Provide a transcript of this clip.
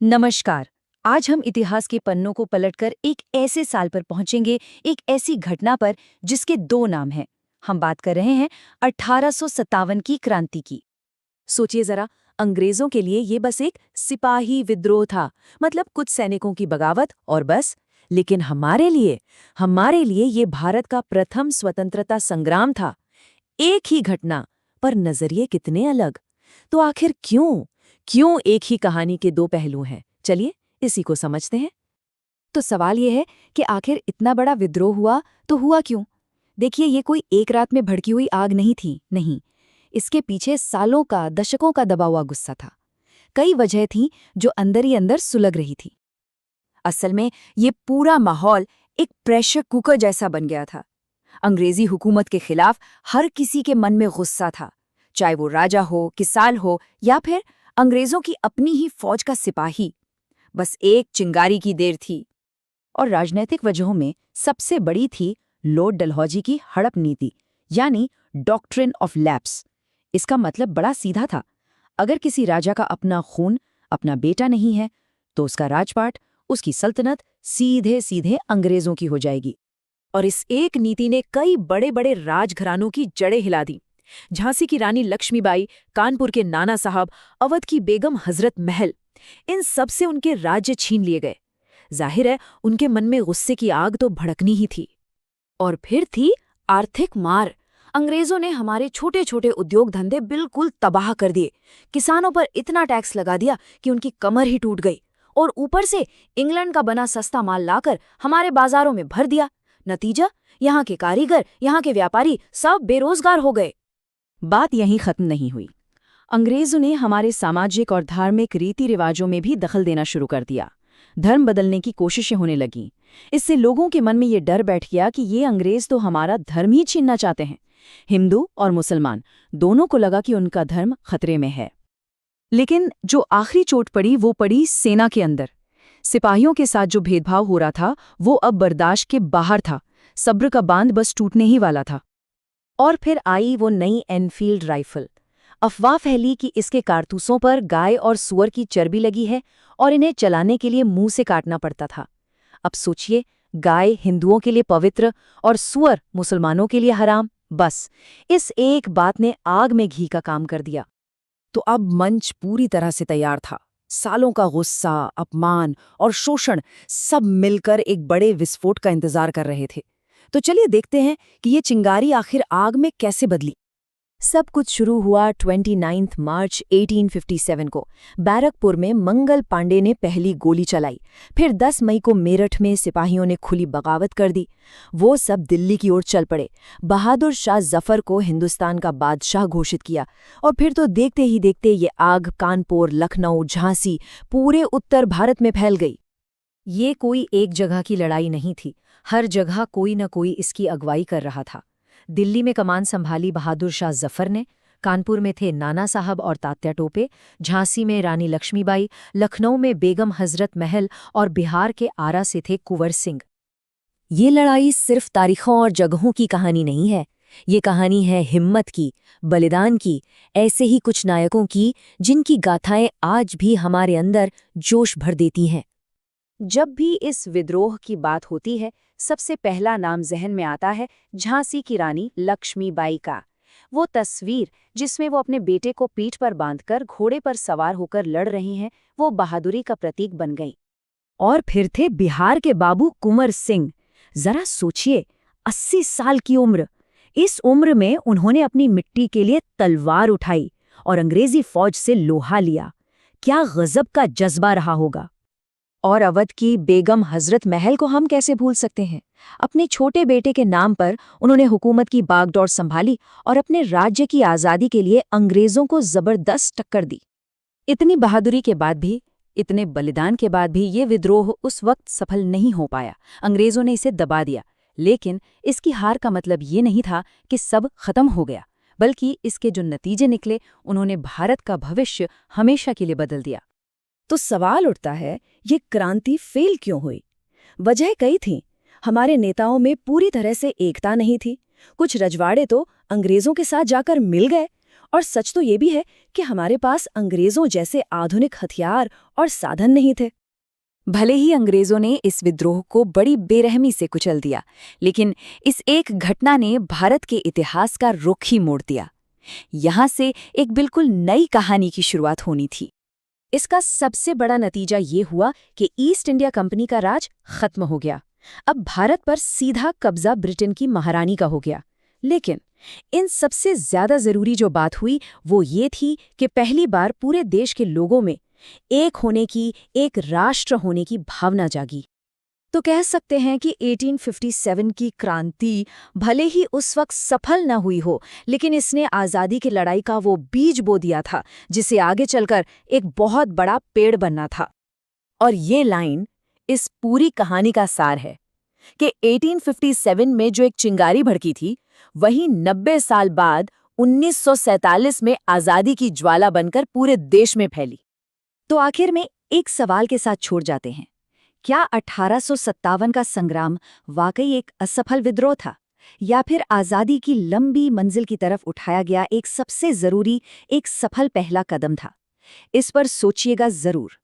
नमस्कार। आज हम इतिहास के पन्नों को पलटकर एक ऐसे साल पर पहुंचेंगे, एक ऐसी घटना पर जिसके दो नाम हैं। हम बात कर रहे हैं 1857 की क्रांति की। सोचिए जरा, अंग्रेजों के लिए ये बस एक सिपाही विद्रोह था, मतलब कुछ सैनिकों की बगावत और बस। लेकिन हमारे लिए ये भारत का प्रथम स्वतंत्रता संग्राम था। एक ही घटना, पर नजरिए कितने अलग। तो आखिर क्यों क्यों एक ही कहानी के दो पहलू हैं? चलिए इसी को समझते हैं। तो सवाल यह है कि आखिर इतना बड़ा विद्रोह हुआ तो हुआ क्यों? देखिए, ये कोई एक रात में भड़की हुई आग नहीं थी, नहीं। इसके पीछे सालों का, दशकों का दबा हुआ गुस्सा था। कई वजह थीं जो अंदर ही अंदर सुलग रही थी। असल में ये पूरा माहौल एक प्रेशर कुकर जैसा बन गया था। अंग्रेजी हुकूमत के खिलाफ हर किसी के मन में गुस्सा था, चाहे वो राजा हो, किसान हो या फिर अंग्रेजों की अपनी ही फौज का सिपाही। बस एक चिंगारी की देर थी। और राजनैतिक वजहों में सबसे बड़ी थी लॉर्ड डलहौजी की हड़प नीति, यानी डॉक्ट्रिन ऑफ लैप्स। इसका मतलब बड़ा सीधा था। अगर किसी राजा का अपना खून, अपना बेटा नहीं है, तो उसका राजपाट, उसकी सल्तनत सीधे सीधे अंग्रेजों की हो जाएगी। और इस एक नीति ने कई बड़े बड़े राजघरानों की जड़ें हिला दी। झांसी की रानी लक्ष्मीबाई, कानपुर के नाना साहब, अवध की बेगम हजरत महल, इन सब से उनके राज्य छीन लिए गए। जाहिर है, उनके मन में गुस्से की आग तो भड़कनी ही थी। और फिर थी आर्थिक मार। अंग्रेजों ने हमारे छोटे छोटे उद्योग धंधे बिल्कुल तबाह कर दिए। किसानों पर इतना टैक्स लगा दिया कि उनकी कमर ही टूट गई। और ऊपर से इंग्लैंड का बना सस्ता माल लाकर हमारे बाजारों में भर दिया। नतीजा, यहाँ के कारीगर, यहाँ के व्यापारी सब बेरोजगार हो गए। बात यहीं खत्म नहीं हुई। अंग्रेजों ने हमारे सामाजिक और धार्मिक रीति रिवाजों में भी दखल देना शुरू कर दिया। धर्म बदलने की कोशिशें होने लगीं। इससे लोगों के मन में ये डर बैठ गया कि ये अंग्रेज तो हमारा धर्म ही छीनना चाहते हैं। हिंदू और मुसलमान दोनों को लगा कि उनका धर्म खतरे में है। लेकिन जो आखिरी चोट पड़ी वो पड़ी सेना के अंदर। सिपाहियों के साथ जो भेदभाव हो रहा था वो अब बर्दाश्त के बाहर था। सब्र का बांध बस टूटने ही वाला था। और फिर आई वो नई एनफील्ड राइफल। अफवाह फैली कि इसके कारतूसों पर गाय और सूअर की चर्बी लगी है और इन्हें चलाने के लिए मुंह से काटना पड़ता था। अब सोचिए, गाय हिंदुओं के लिए पवित्र और सूअर मुसलमानों के लिए हराम। बस इस एक बात ने आग में घी का काम कर दिया। तो अब मंच पूरी तरह से तैयार था। सालों का गुस्सा, अपमान और शोषण सब मिलकर एक बड़े विस्फोट का इंतजार कर रहे थे। तो चलिए देखते हैं कि ये चिंगारी आखिर आग में कैसे बदली। सब कुछ शुरू हुआ 29 मार्च 1857 को। बैरकपुर में मंगल पांडे ने पहली गोली चलाई। फिर 10 मई को मेरठ में सिपाहियों ने खुली बगावत कर दी। वो सब दिल्ली की ओर चल पड़े। बहादुर शाह जफर को हिंदुस्तान का बादशाह घोषित किया। और फिर तो देखते ही देखते ये आग कानपुर, लखनऊ, झांसी, पूरे उत्तर भारत में फैल गई। ये कोई एक जगह की लड़ाई नहीं थी। हर जगह कोई न कोई इसकी अगुवाई कर रहा था। दिल्ली में कमान संभाली बहादुर शाह जफर ने, कानपुर में थे नाना साहब और तात्या टोपे, झांसी में रानी लक्ष्मीबाई, लखनऊ में बेगम हजरत महल और बिहार के आरा से थे कुंवर सिंह। ये लड़ाई सिर्फ तारीखों और जगहों की कहानी नहीं है। ये कहानी है हिम्मत की, बलिदान की, ऐसे ही कुछ नायकों की जिनकी गाथाएं आज भी हमारे अंदर जोश भर देती हैं। जब भी इस विद्रोह की बात होती है, सबसे पहला नाम जहन में आता है झांसी की रानी लक्ष्मीबाई का। वो तस्वीर जिसमें वो अपने बेटे को पीठ पर बांधकर घोड़े पर सवार होकर लड़ रही हैं, वो बहादुरी का प्रतीक बन गई। और फिर थे बिहार के बाबू कुंवर सिंह। जरा सोचिए, 80 साल की उम्र। इस उम्र में उन्होंने अपनी मिट्टी के लिए तलवार उठाई और अंग्रेजी फौज से लोहा लिया। क्या गजब का जज्बा रहा होगा। और अवध की बेगम हजरत महल को हम कैसे भूल सकते हैं। अपने छोटे बेटे के नाम पर उन्होंने हुकूमत की बागडोर संभाली और अपने राज्य की आज़ादी के लिए अंग्रेजों को जबरदस्त टक्कर दी। इतनी बहादुरी के बाद भी, इतने बलिदान के बाद भी ये विद्रोह उस वक्त सफल नहीं हो पाया। अंग्रेजों ने इसे दबा दिया। लेकिन इसकी हार का मतलब ये नहीं था कि सब खत्म हो गया, बल्कि इसके जो नतीजे निकले, उन्होंने भारत का भविष्य हमेशा के लिए बदल दिया। तो सवाल उठता है, ये क्रांति फेल क्यों हुई? वजह कई थीं। हमारे नेताओं में पूरी तरह से एकता नहीं थी। कुछ रजवाड़े तो अंग्रेजों के साथ जाकर मिल गए और सच तो ये भी है कि हमारे पास अंग्रेजों जैसे आधुनिक हथियार और साधन नहीं थे। भले ही अंग्रेजों ने इस विद्रोह को बड़ी बेरहमी से कुचल दिया, लेकिन इस एक घटना ने भारत के इतिहास का रुख ही मोड़ दिया। यहाँ से एक बिल्कुल नई कहानी की शुरुआत होनी थी। इसका सबसे बड़ा नतीजा ये हुआ कि ईस्ट इंडिया कंपनी का राज खत्म हो गया। अब भारत पर सीधा कब्जा ब्रिटेन की महारानी का हो गया। लेकिन इन सबसे ज्यादा जरूरी जो बात हुई वो ये थी कि पहली बार पूरे देश के लोगों में एक होने की, एक राष्ट्र होने की भावना जागी। तो कह सकते हैं कि 1857 की क्रांति भले ही उस वक्त सफल न हुई हो, लेकिन इसने आज़ादी की लड़ाई का वो बीज बो दिया था जिसे आगे चलकर एक बहुत बड़ा पेड़ बनना था। और ये लाइन इस पूरी कहानी का सार है कि 1857 में जो एक चिंगारी भड़की थी, वही 90 साल बाद 1947 में आज़ादी की ज्वाला बनकर पूरे देश में फैली। तो आखिर में एक सवाल के साथ छोड़ जाते हैं, क्या 1857 का संग्राम वाकई एक असफल विद्रोह था, या फिर आज़ादी की लंबी मंजिल की तरफ उठाया गया एक सबसे ज़रूरी, एक सफल पहला कदम था? इस पर सोचिएगा ज़रूर।